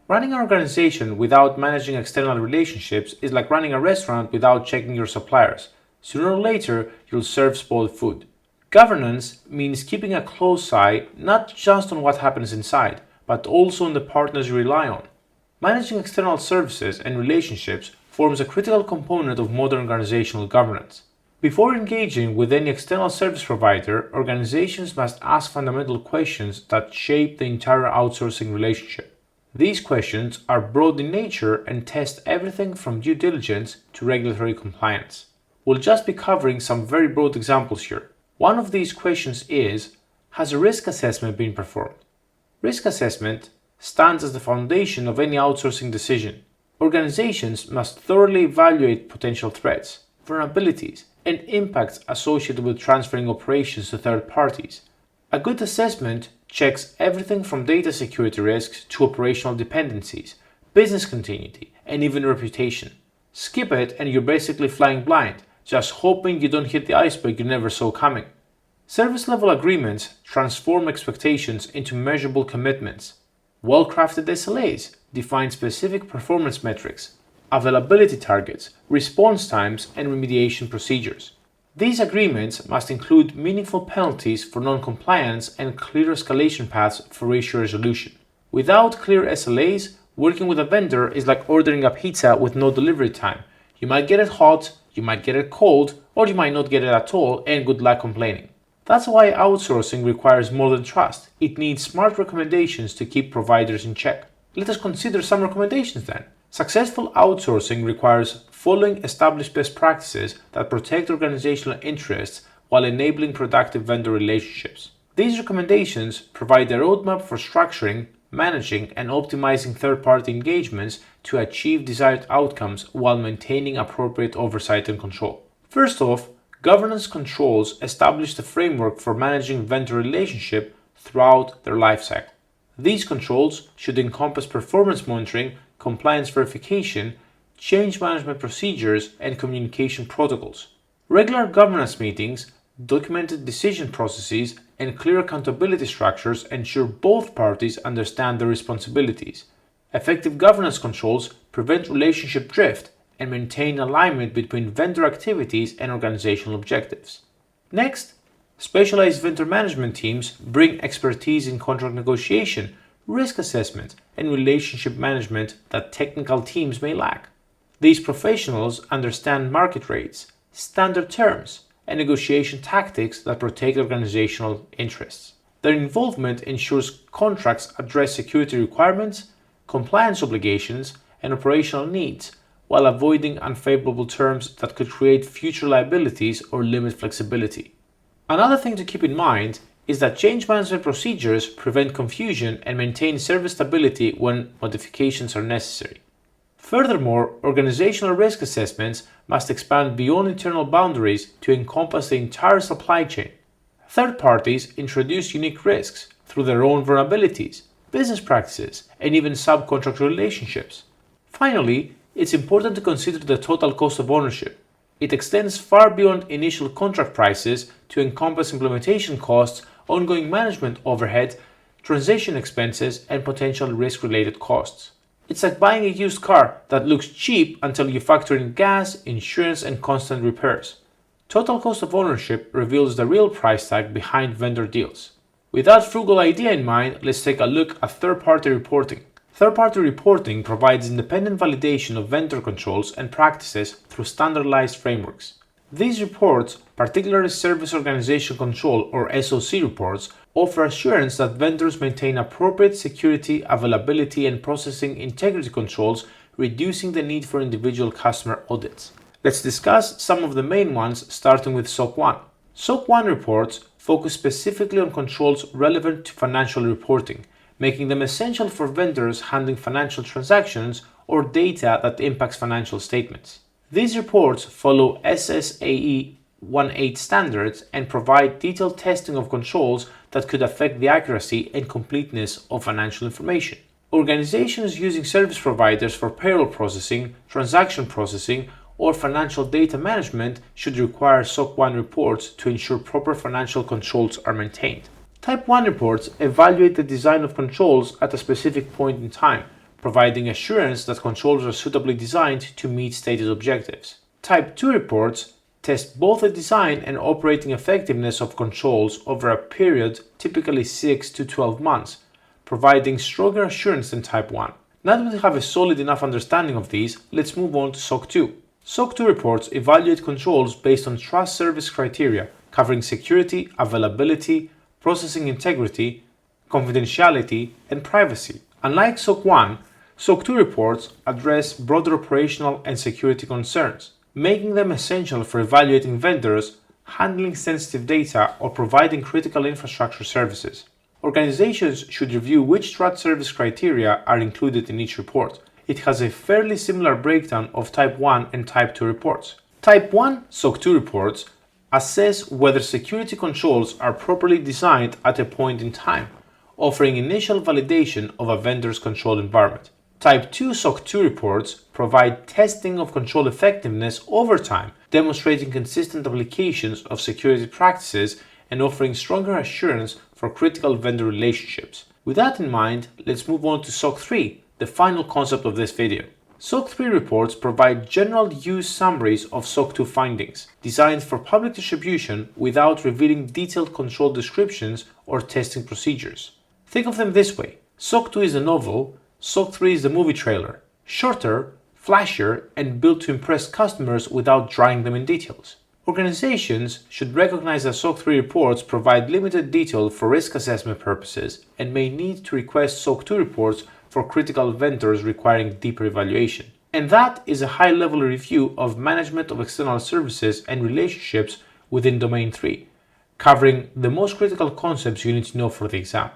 Running an organization without managing external relationships is like running a restaurant without checking your suppliers. Sooner or later, you'll serve spoiled food. Governance means keeping a close eye not just on what happens inside, but also on the partners you rely on. Managing external services and relationships forms a critical component of modern organizational governance. Before engaging with any external service provider, organizations must ask fundamental questions that shape the entire outsourcing relationship. These questions are broad in nature and test everything from due diligence to regulatory compliance. We'll just be covering some very broad examples here. One of these questions is, has a risk assessment been performed? Risk assessment stands as the foundation of any outsourcing decision. Organizations must thoroughly evaluate potential threats, vulnerabilities, and impacts associated with transferring operations to third parties. A good assessment checks everything from data security risks to operational dependencies, business continuity, and even reputation. Skip it and you're basically flying blind, just hoping you don't hit the iceberg you never saw coming. Service level agreements transform expectations into measurable commitments. Well-crafted SLAs define specific performance metrics, availability targets, response times, and remediation procedures. These agreements must include meaningful penalties for non-compliance and clear escalation paths for issue resolution. Without clear SLAs, working with a vendor is like ordering a pizza with no delivery time. You might get it hot, you might get it cold, or you might not get it at all, and good luck complaining. That's why outsourcing requires more than trust. It needs smart recommendations to keep providers in check. Let us consider some recommendations then. Successful outsourcing requires following established best practices that protect organizational interests while enabling productive vendor relationships. These recommendations provide a roadmap for structuring, managing, and optimizing third-party engagements to achieve desired outcomes while maintaining appropriate oversight and control. First off, governance controls establish the framework for managing vendor relationship throughout their lifecycle. These controls should encompass performance monitoring, compliance verification, change management procedures, and communication protocols. Regular governance meetings, documented decision processes, and clear accountability structures ensure both parties understand their responsibilities. Effective governance controls prevent relationship drift and maintain alignment between vendor activities and organizational objectives. Next, specialized vendor management teams bring expertise in contract negotiation, risk assessment, and relationship management that technical teams may lack. These professionals understand market rates, standard terms, and negotiation tactics that protect organizational interests. Their involvement ensures contracts address security requirements, compliance obligations, and operational needs, while avoiding unfavorable terms that could create future liabilities or limit flexibility. Another thing to keep in mind is that change management procedures prevent confusion and maintain service stability when modifications are necessary. Furthermore, organizational risk assessments must expand beyond internal boundaries to encompass the entire supply chain. Third parties introduce unique risks through their own vulnerabilities, business practices, and even subcontract relationships. Finally, it's important to consider the total cost of ownership. It extends far beyond initial contract prices to encompass implementation costs, ongoing management overhead, transition expenses, and potential risk-related costs. It's like buying a used car that looks cheap until you factor in gas, insurance, and constant repairs. Total cost of ownership reveals the real price tag behind vendor deals. With that frugal idea in mind, let's take a look at third-party reporting. Third-party reporting provides independent validation of vendor controls and practices through standardized frameworks. These reports, particularly Service Organization Control or SOC reports, offer assurance that vendors maintain appropriate security, availability, and processing integrity controls, reducing the need for individual customer audits. Let's discuss some of the main ones, starting with SOC 1. SOC 1 reports focus specifically on controls relevant to financial reporting, making them essential for vendors handling financial transactions or data that impacts financial statements. These reports follow SSAE 1.8 standards and provide detailed testing of controls that could affect the accuracy and completeness of financial information. Organizations using service providers for payroll processing, transaction processing, or financial data management should require SOC 1 reports to ensure proper financial controls are maintained. Type 1 reports evaluate the design of controls at a specific point in time, providing assurance that controls are suitably designed to meet stated objectives. Type 2 reports test both the design and operating effectiveness of controls over a period, typically 6 to 12 months, providing stronger assurance than Type 1. Now that we have a solid enough understanding of these, let's move on to SOC 2. SOC 2 reports evaluate controls based on trust service criteria, covering security, availability, processing integrity, confidentiality, and privacy. Unlike SOC 1, SOC 2 reports address broader operational and security concerns, making them essential for evaluating vendors, handling sensitive data, or providing critical infrastructure services. Organizations should review which trust service criteria are included in each report. It has a fairly similar breakdown of Type 1 and Type 2 reports. Type 1 SOC 2 reports assess whether security controls are properly designed at a point in time, offering initial validation of a vendor's control environment. Type 2 SOC 2 reports provide testing of control effectiveness over time, demonstrating consistent applications of security practices and offering stronger assurance for critical vendor relationships. With that in mind, let's move on to SOC 3, the final concept of this video. SOC 3 reports provide general use summaries of SOC 2 findings, designed for public distribution without revealing detailed control descriptions or testing procedures. Think of them this way: SOC 2 is a novel, SOC 3 is the movie trailer, shorter, flashier, and built to impress customers without drawing them in details. Organizations should recognize that SOC 3 reports provide limited detail for risk assessment purposes and may need to request SOC 2 reports for critical vendors requiring deeper evaluation. And that is a high-level review of management of external services and relationships within Domain 3, covering the most critical concepts you need to know for the exam.